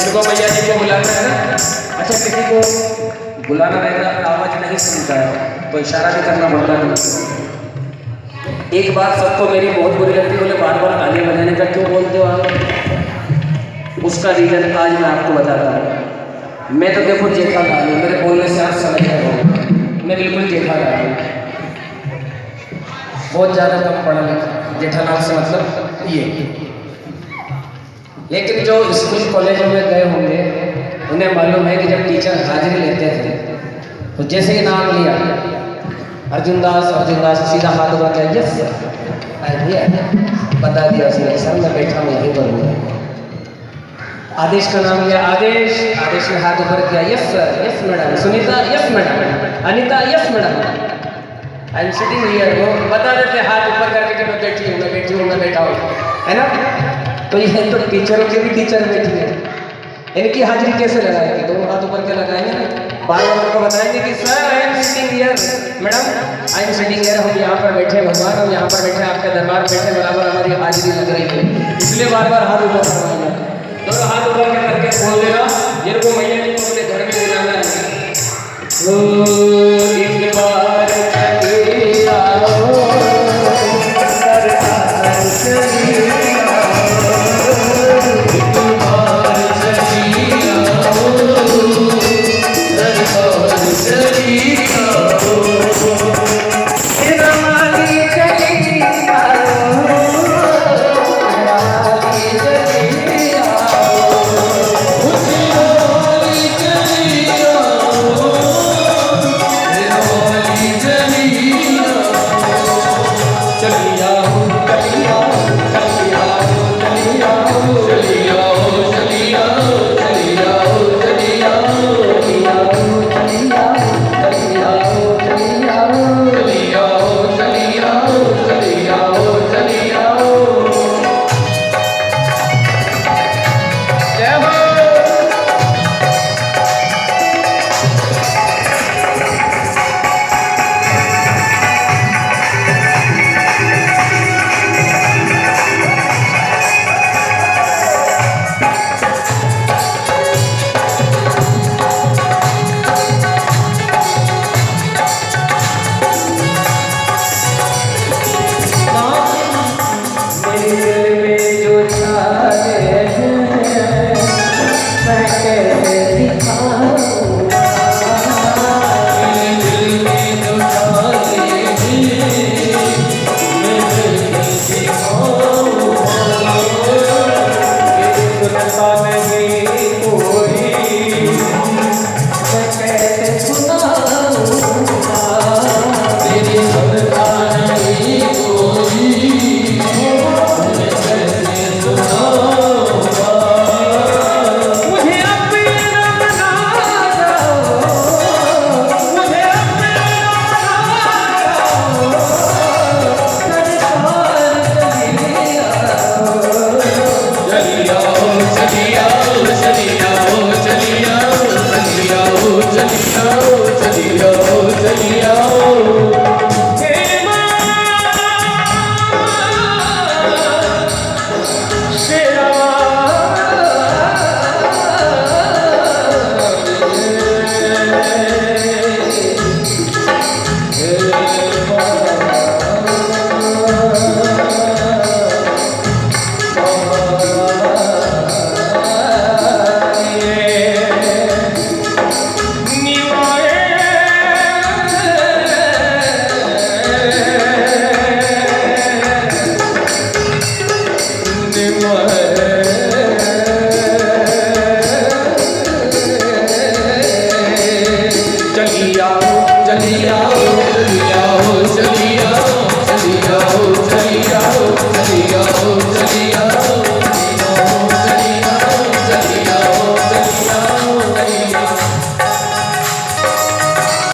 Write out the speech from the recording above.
जिनको मैया जी को बुलाना है ना, अच्छा किसी को बुलाना रहेगा अगर आवाज नहीं सुनता है तो इशारा भी करना पड़ता है। एक बात सबको मेरी बहुत बुरी लगती है, बोले बार बार ताली बजाने का क्यों बोलते हो आप? उसका रीजन आज मैं आपको बताता हूँ। मैं तो देखो जेठालाल हूँ, मेरे बोलने से आप समझ रहे हो, मैं बिल्कुल जेठालाल हूँ, बहुत ज़्यादा कम पढ़ा लिखा। जेठालाल से मतलब ये, लेकिन जो स्कूल कॉलेजों में गए होंगे उन्हें मालूम है कि जब टीचर हाजिरी लेते थे तो जैसे ही नाम लिया अर्जुन दास सीधा हाथ उठा के यस सर, बता दिया उसने सर मैं बैठा हूँ यहीं पर हूँ। आदेश का नाम लिया, आदेश ने हाथ ऊपर किया yes sir, yes madam, Sunita yes madam, Anita yes madam, I am sitting here. वो बता देते हाथ ऊपर करके कि मैं बैठी हूँ मैं बैठा हूँ, है ना? तो ये तो टीचरों के भी टीचर बैठी है, इनकी हाजिरी कैसे लगाएंगे? दोनों हाथ ऊपर के लगाएंगे ना, बार बार उनको बताएंगे कि sir I am sitting here, madam I am sitting here, हम यहाँ पर बैठे भगवान, हम यहाँ पर बैठे आपके दरबार बैठे, बराबर हमारी हाजिरी लग रही है, इसलिए बार बार हाथ ऊपर करवाएंगे। दोनों हाथ ऊपर के करके बोल देना जिनको मैया जी को अपने घर में बुलाना है, ओ एक बार चलिया